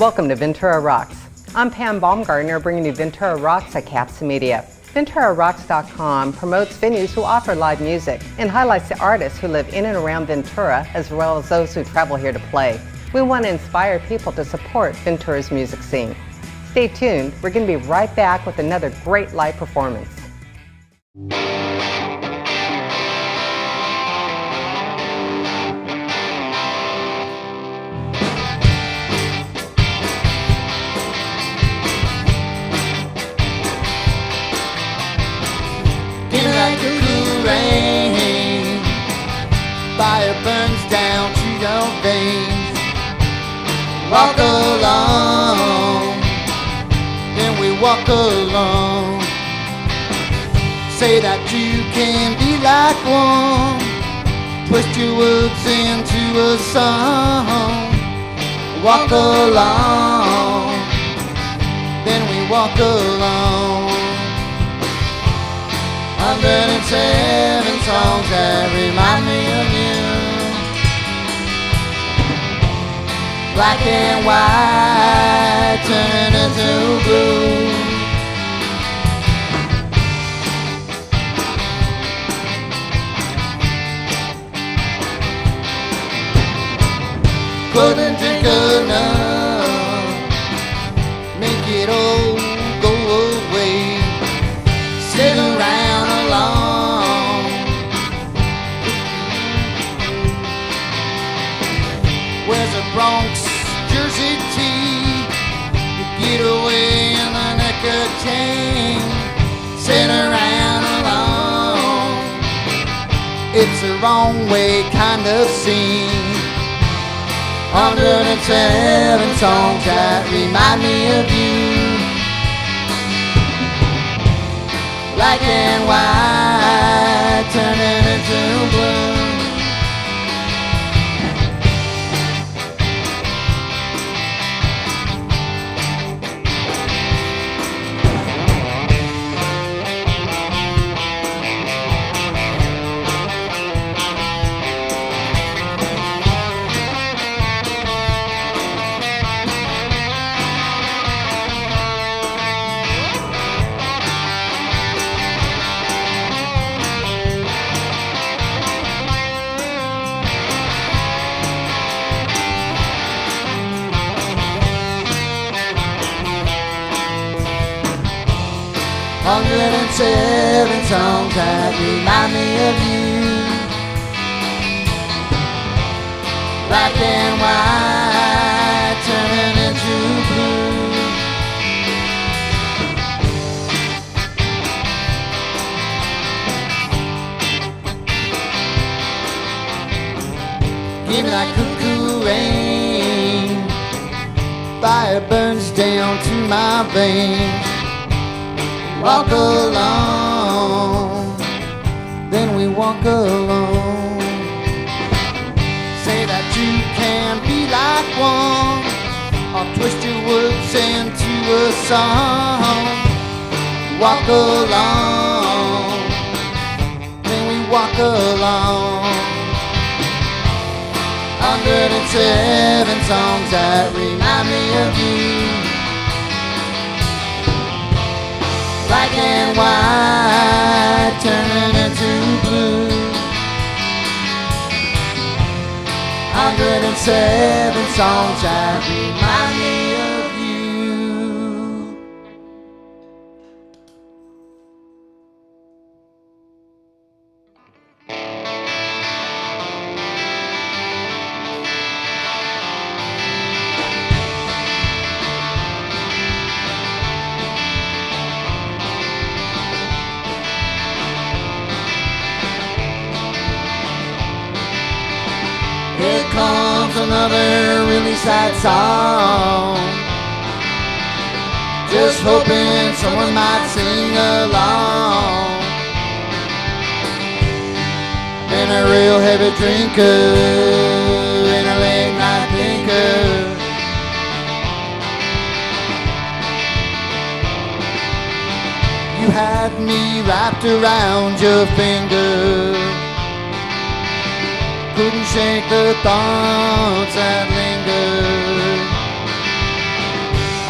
Welcome to Ventura Rocks. I'm Pam Baumgartner, bringing you Ventura Rocks at Capsa Media. VenturaRocks.com promotes venues who offer live music and highlights the artists who live in and around Ventura, as well as those who travel here to play. We want to inspire people to support Ventura's music scene. Stay tuned. We're going to be right back with another great live performance. Fire burns down to your veins. Walk along, then we walk along. Say that you can be like one. Twist your words into a song. Walk along, then we walk along. 107 songs that remind me of you. Black and white turning into blue. Couldn't drink enough, make it all go away. Sit around alone. Where's a Bronx Jersey tea? You get away in the nicotine. Sit around alone. It's a wrong way kind of scene. 107 songs that remind me of you. Black and white turning into blue. Hundred and seven songs that remind me of you. Black and white turning into blue. Give me that cuckoo rain. Fire burns down to my veins. Walk along, then we walk along. Say that you can be like one. I'll twist your words into a song. Walk along, then we walk along. 107 songs that remind me of you. Black and white turning into blue. 107 songs that remind me of you. Here comes another really sad song. Just hoping someone might sing along. Been a real heavy drinker and a late night thinker. You had me wrapped around your finger. Couldn't shake the thoughts that linger.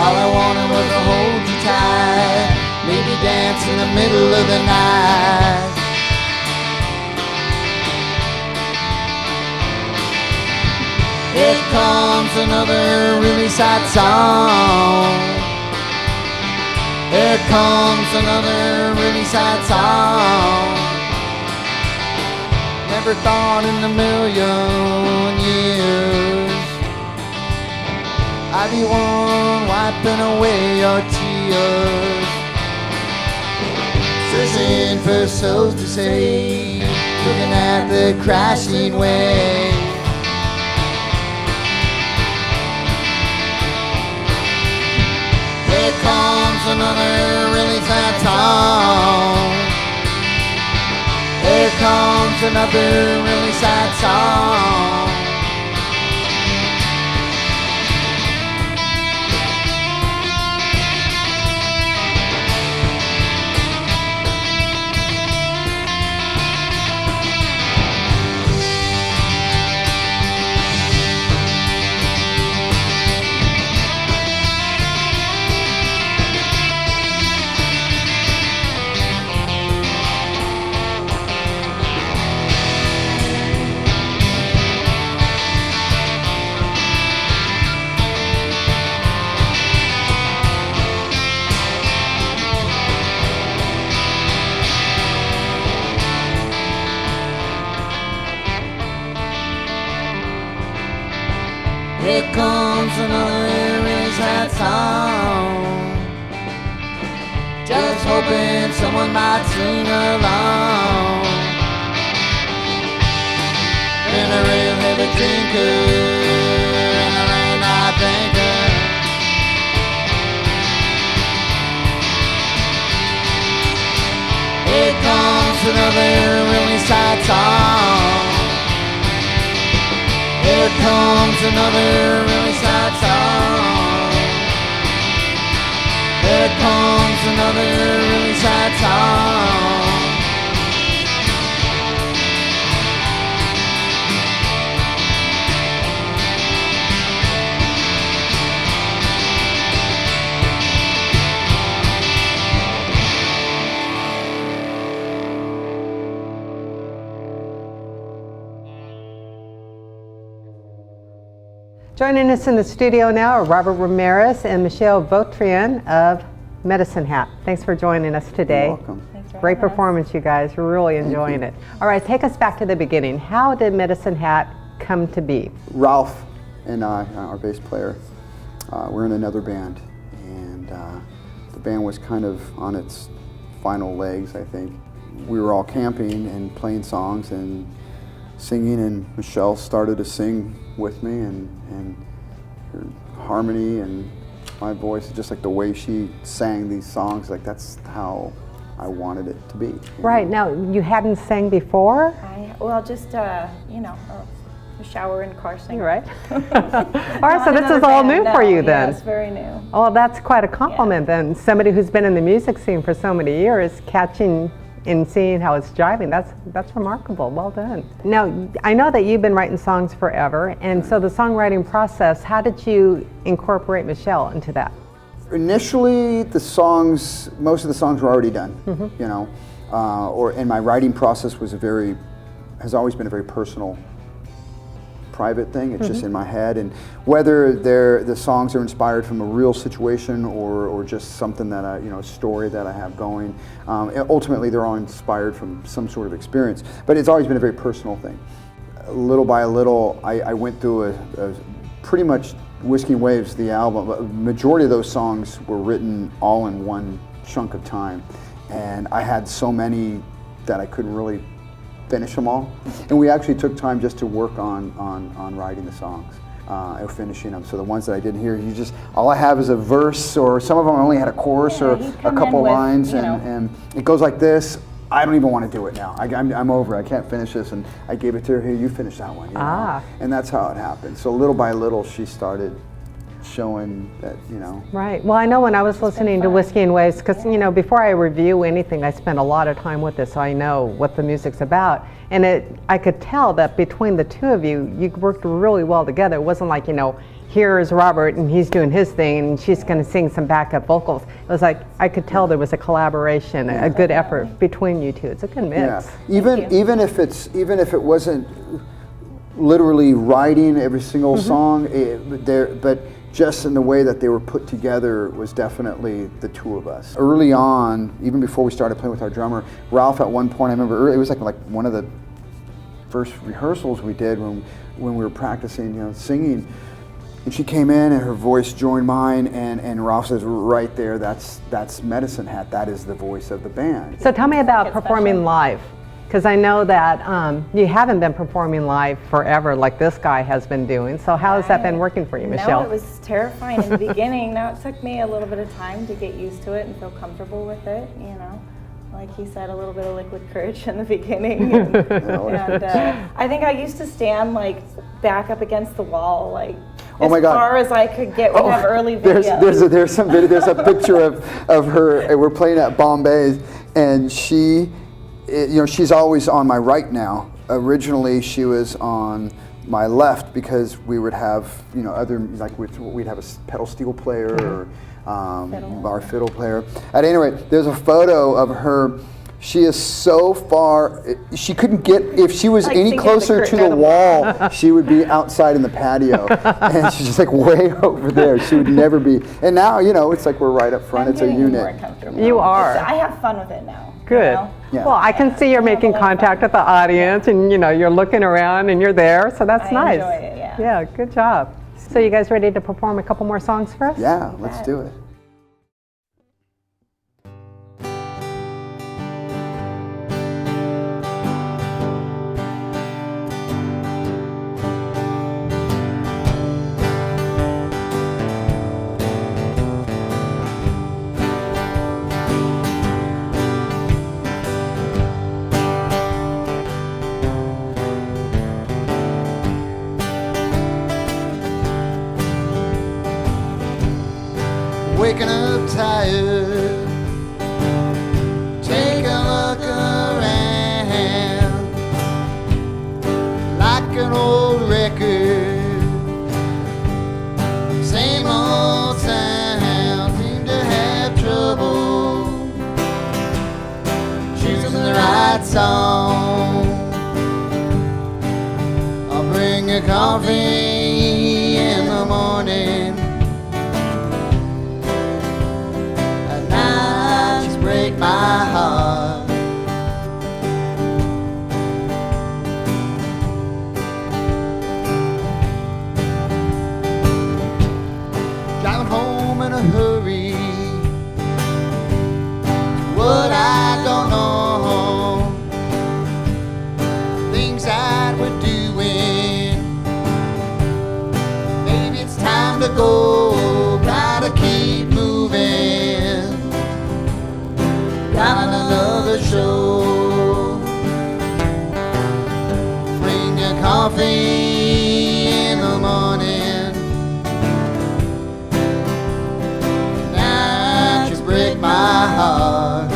All I wanted was to hold you tight, maybe dance in the middle of the night. Here comes another really sad song. Here comes another really sad song. Never thought in a million years I'd be one wiping away your tears, searching for souls to save, looking at the crashing wave. Here comes another really sad song. Here comes another really sad song. Here comes another really sad song. Just hoping someone might sing along. Been a real heavy drinker and a late night thinker. Here comes another really sad song. Here comes another really sad song. Here comes another really sad song. Joining us in the studio now are Robert Ramirez and Michelle Votrian of Medicine Hat. Thanks for joining us today. You're welcome. Great performance, you guys. We're really enjoying it. All right, take us back to the beginning. How did Medicine Hat come to be? Ralph and I, our bass player, we're in another band, and the band was kind of on its final legs, I think. We were all camping and playing songs and singing, and Michelle started to sing with me, and her harmony and my voice, just like the way she sang these songs, like that's how I wanted it to be. Right, now you hadn't sang before? Just you know, a shower and car singer. Right. All right, so this is all new for you then? Yeah, it's very new. Oh, that's quite a compliment then. Somebody who's been in the music scene for so many years, catching and seeing how it's jiving, that's remarkable. Well done. Now, I know that you've been writing songs forever, and so the songwriting process, how did you incorporate Michelle into that? Initially, most of the songs were already done, you know, and my writing process has always been a very personal, private thing. It's just in my head, and whether the songs are inspired from a real situation or just something that a story that I have going, ultimately they're all inspired from some sort of experience. But it's always been a very personal thing. Little by little, I went through a pretty much Whiskey and Waves, the album. A majority of those songs were written all in one chunk of time, and I had so many that I couldn't really finish them all. And we actually took time just to work on writing the songs and finishing them. So the ones that I didn't hear, all I have is a verse, or some of them only had a chorus or a couple lines, and it goes like this. I don't even want to do it now. I'm over. I can't finish this, and I gave it to her. Here, you finish that one. You know? And that's how it happened. So little by little, she started showing that, Right. Well, I know when I was listening to Whiskey and Waves, because, before I review anything, I spend a lot of time with this, so I know what the music's about. And I could tell that between the two of you, you worked really well together. It wasn't like, here is Robert and he's doing his thing and she's going to sing some backup vocals. It was like I could tell there was a collaboration, a good effort between you two. It's a good mix. Yeah. Even if it wasn't literally writing every single song, but just in the way that they were put together was definitely the two of us. Early on, even before we started playing with our drummer, Ralph at one point, I remember it was like one of the first rehearsals we did when we were practicing, singing. And she came in and her voice joined mine, and Ralph says, right there, that's Medicine Hat. That is the voice of the band. So tell me about performing live, because I know that you haven't been performing live forever like this guy has been doing. So how has that been working for you, Michelle? No, it was terrifying in the beginning. Now it took me a little bit of time to get used to it and feel comfortable with it, Like he said, a little bit of liquid courage in the beginning. And I think I used to stand back up against the wall, as far as I could get. We have early videos. There's a picture of her. We're playing at Bombay's, and she's always on my right now. Originally, she was on my left because we would have we'd have a pedal steel player or our fiddle player. At any rate, there's a photo of her. She is so far, she couldn't get, if she was any closer to the wall, she would be outside in the patio. And she's just way over there. She would never be. And now, it's like we're right up front. It's a unit. More comfortable. You are. I have fun with it now. Good. Yeah. Well, I can see you're making contact with the audience and, you're looking around and you're there. So that's nice. I enjoy it, yeah. Yeah, good job. So you guys ready to perform a couple more songs for us? Yeah, let's do it. Waking up tired, take a look around, like an old record, same old sound, seem to have trouble choosing the right song. I'll bring you coffee in the morning, break my heart. Driving home in a hurry, what I don't know, things that we're doing. Maybe it's time to go, gotta keep moving. Got another show. Bring your coffee in the morning. Now just break my heart.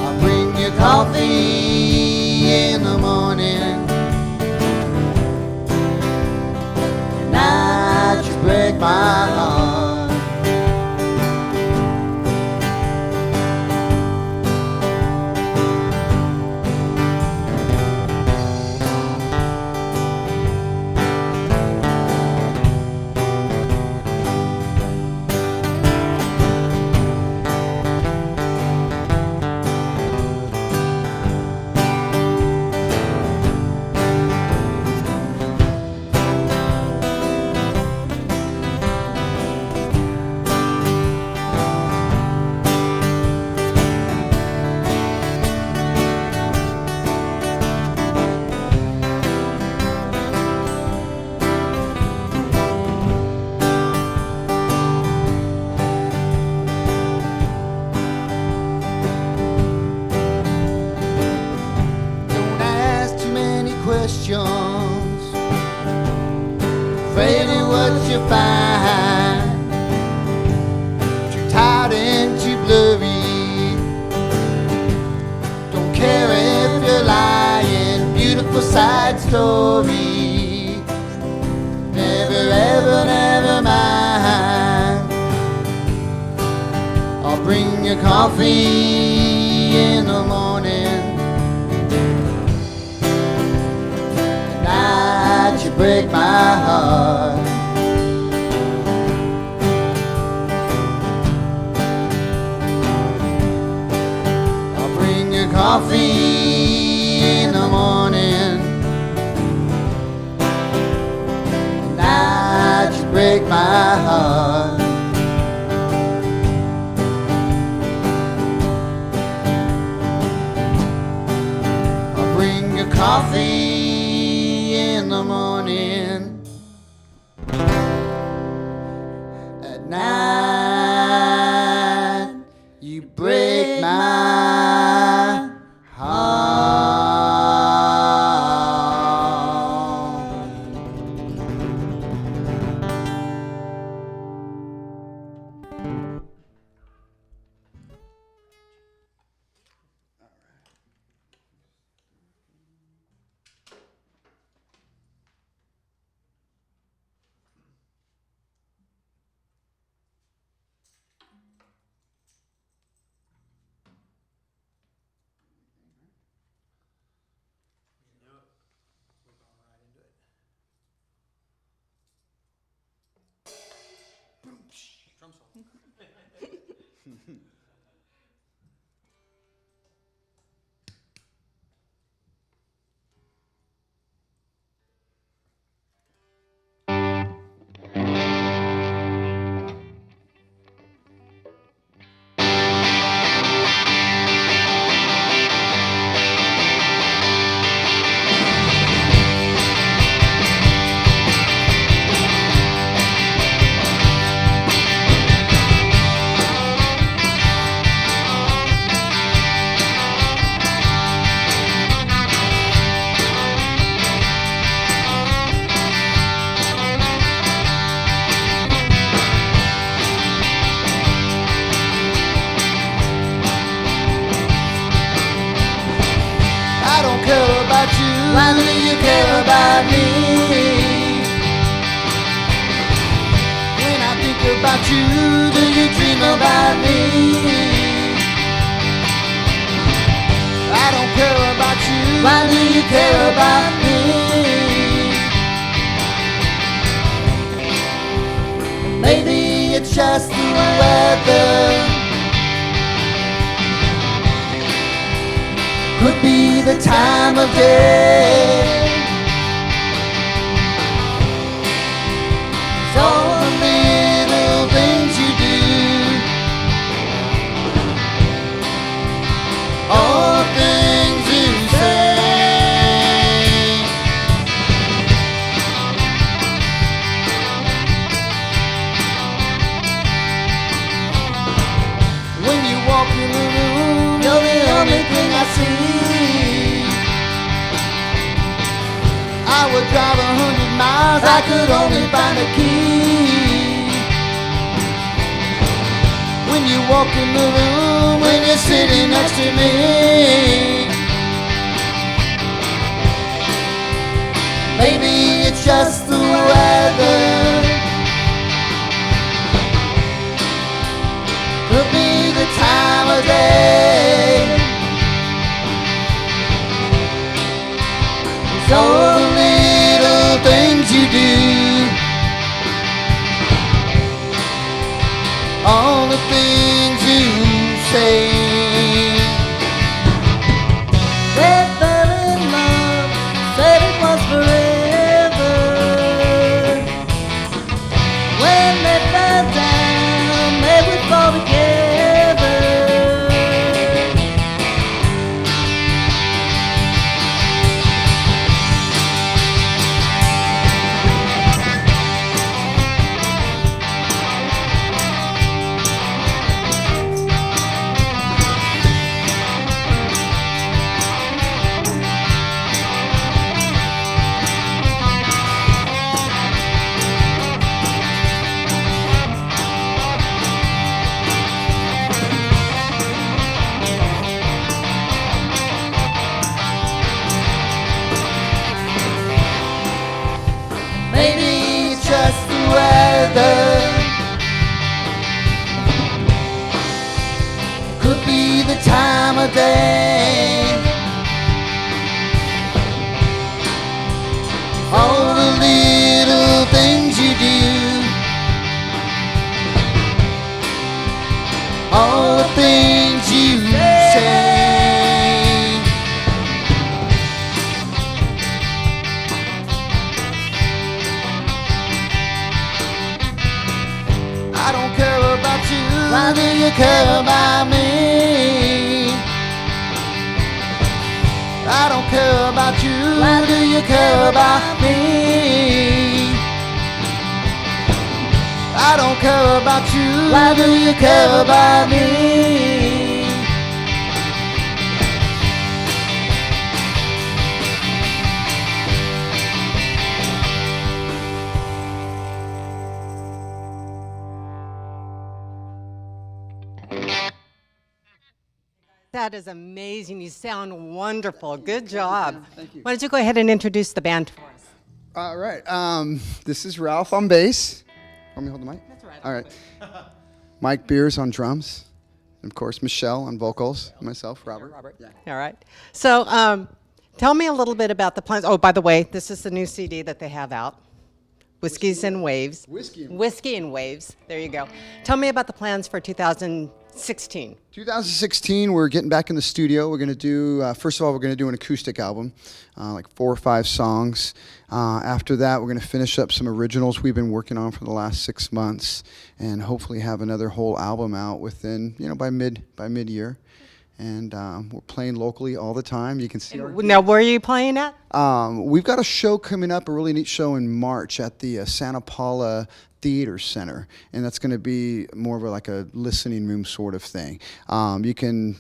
I'll bring you coffee in the morning. Break my heart. story. Never, ever, never mind. I'll bring you coffee in the morning. At night you break my heart. Coffee in the morning. At night you break my heart. I'll bring you coffee in the morning. At night you break my why do you care about me? When I think about you, do you dream about me? I don't care about you, why do you care about me? Maybe it's just the weather. Could be the time of day. It's all the little things you do, all the things you say. When you walk in the room, you're the only thing I see. I would drive 100 miles, I could only find a key. When you walk in the room, when you're sitting next to me, maybe it's just the weather. Could be the time of day. It's all the little things you do, all the things you say. They fell in love, said it was forever. When they fell down, they would fall together. all the things you say. I don't care about you. Why do you care about me? I don't care about you. Why do you care about me? I don't care about you. Why do you care about me? That is amazing. You sound wonderful. Good job. Thank you. Why don't you go ahead and introduce the band for us? All right. This is Ralph on bass. Want me to hold the mic? That's all right. All right. Mike Beers on drums. And of course, Michelle on vocals. And myself, Robert. Yeah. All right. So tell me a little bit about the plans. Oh, by the way, this is the new CD that they have out. Whiskeys and Waves. Whiskey and Waves. There you go. Tell me about the plans for 2016. 2016, we're getting back in the studio. We're going to do, first of all, we're going to do an acoustic album, like 4 or 5 songs. After that, we're going to finish up some originals we've been working on for the last 6 months, and hopefully have another whole album out within, by mid-year. And we're playing locally all the time. You can see our Now, where are you playing at? we've got a show coming up, a really neat show in March at the Santa Paula Theater Center, and that's going to be more of like a listening room sort of thing. You can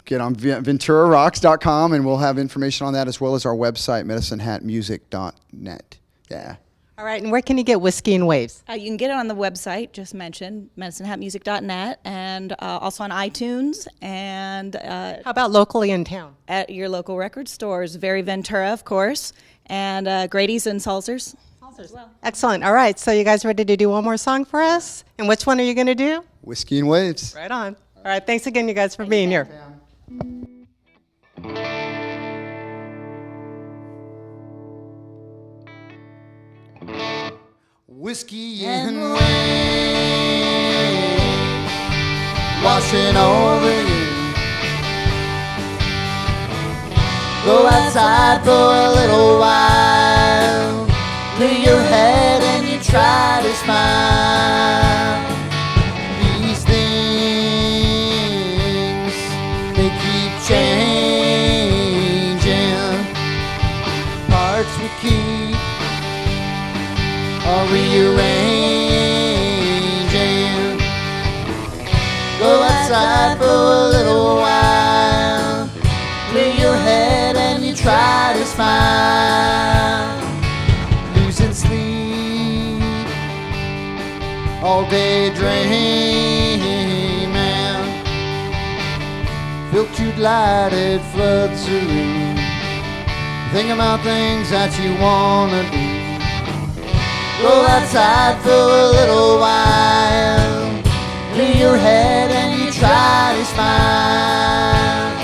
get on VenturaRocks.com, and we'll have information on that, as well as our website, medicinehatmusic.net. Yeah. All right, and where can you get Whiskey and Waves? You can get it on the website, just mentioned, medicinehatmusic.net, and also on iTunes, and How about locally in town? at your local record stores. Very Ventura, of course, and Grady's and Salzer's. Excellent. All right, so you guys ready to do one more song for us? And which one are you going to do? Whiskey and Waves. Right on. All right, thanks again, you guys, for being here. Whiskey and waves washing over you. Go outside for a little while, lay your head and you try to smile. These things, they keep changing. Parts we keep are rearranging. Go outside for a little while, lay your head and you try to smile. Losing sleep, all day dreaming. Filtered light, it floods the room. Think about things that you wanna do. Go outside for a little while, lay your head and you try to smile.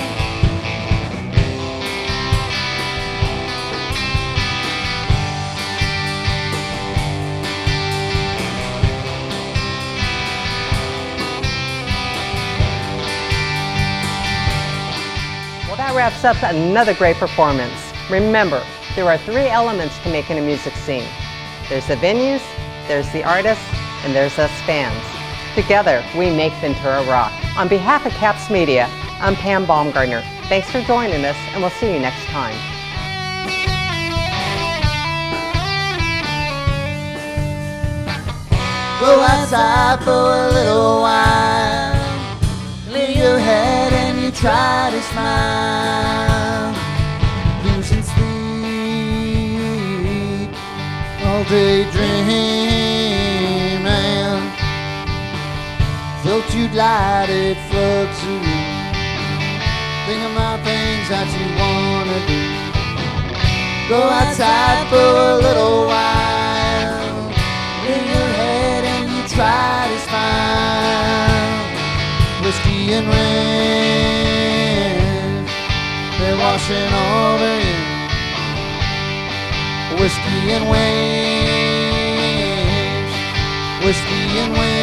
Well, that wraps up another great performance. Remember, there are 3 elements to making a music scene. There's the venues, there's the artists, and there's us fans. Together, we make Ventura rock. On behalf of Caps Media, I'm Pam Baumgartner. Thanks for joining us, and we'll see you next time. Go outside for a little while, lay your head and you try to smile. Losing sleep, all day dreaming. Filtered light, it floods the room. Think about things that you wanna do. Go outside for a little while, lay your head and you try to smile. Whiskey and waves, they're washing over you. Whiskey and waves, whiskey and waves.